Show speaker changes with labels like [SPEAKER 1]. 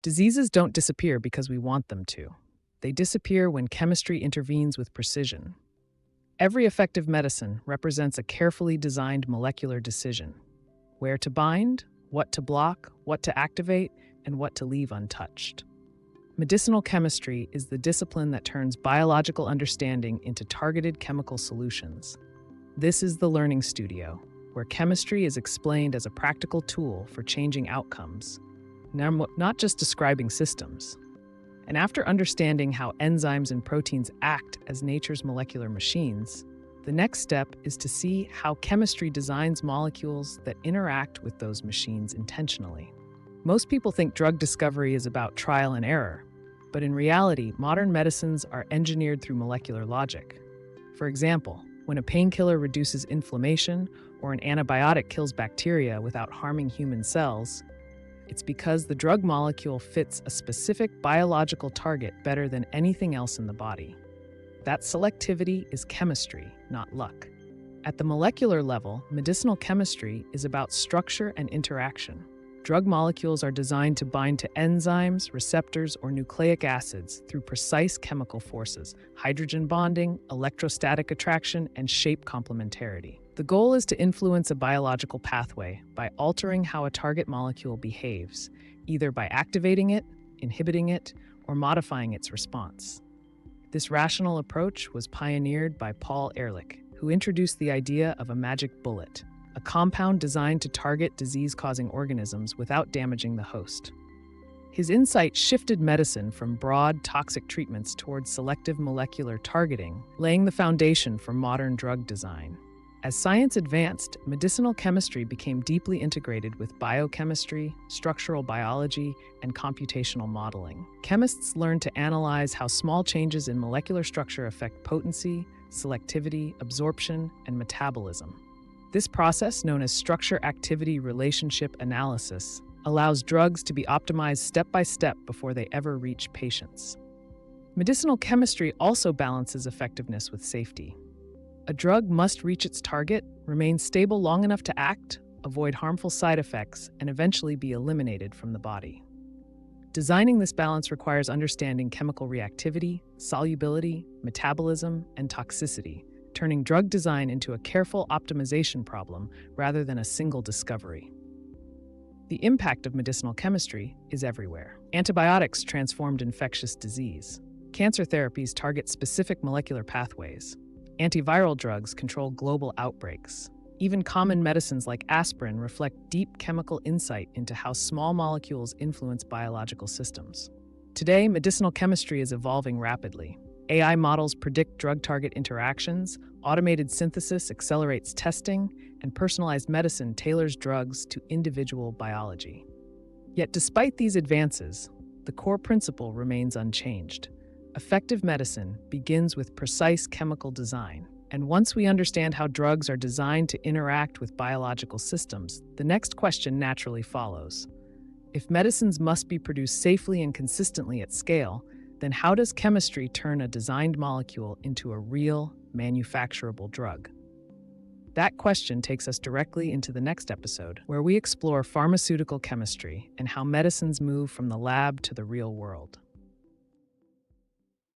[SPEAKER 1] Diseases don't disappear because we want them to. They disappear when chemistry intervenes with precision. Every effective medicine represents a carefully designed molecular decision: where to bind, what to block, what to activate, and what to leave untouched. Medicinal chemistry is the discipline that turns biological understanding into targeted chemical solutions. This is the learning studio, where chemistry is explained as a practical tool for changing outcomes, not just describing systems. And after understanding how enzymes and proteins act as nature's molecular machines, the next step is to see how chemistry designs molecules that interact with those machines intentionally. Most people think drug discovery is about trial and error, but in reality, modern medicines are engineered through molecular logic. For example, when a painkiller reduces inflammation or an antibiotic kills bacteria without harming human cells, it's because the drug molecule fits a specific biological target better than anything else in the body. That selectivity is chemistry, not luck. At the molecular level, medicinal chemistry is about structure and interaction. Drug molecules are designed to bind to enzymes, receptors, or nucleic acids through precise chemical forces: hydrogen bonding, electrostatic attraction, and shape complementarity. The goal is to influence a biological pathway by altering how a target molecule behaves, either by activating it, inhibiting it, or modifying its response. This rational approach was pioneered by Paul Ehrlich, who introduced the idea of a magic bullet, a compound designed to target disease-causing organisms without damaging the host. His insight shifted medicine from broad, toxic treatments towards selective molecular targeting, laying the foundation for modern drug design. As science advanced, medicinal chemistry became deeply integrated with biochemistry, structural biology, and computational modeling. Chemists learned to analyze how small changes in molecular structure affect potency, selectivity, absorption, and metabolism. This process, known as structure-activity relationship analysis, allows drugs to be optimized step by step before they ever reach patients. Medicinal chemistry also balances effectiveness with safety. A drug must reach its target, remain stable long enough to act, avoid harmful side effects, and eventually be eliminated from the body. Designing this balance requires understanding chemical reactivity, solubility, metabolism, and toxicity, turning drug design into a careful optimization problem rather than a single discovery. The impact of medicinal chemistry is everywhere. Antibiotics transformed infectious disease. Cancer therapies target specific molecular pathways. Antiviral drugs control global outbreaks. Even common medicines like aspirin reflect deep chemical insight into how small molecules influence biological systems. Today, medicinal chemistry is evolving rapidly. AI models predict drug target interactions, automated synthesis accelerates testing, and personalized medicine tailors drugs to individual biology. Yet despite these advances, the core principle remains unchanged. Effective medicine begins with precise chemical design. And once we understand how drugs are designed to interact with biological systems, the next question naturally follows. If medicines must be produced safely and consistently at scale, then how does chemistry turn a designed molecule into a real, manufacturable drug? That question takes us directly into the next episode, where we explore pharmaceutical chemistry and how medicines move from the lab to the real world.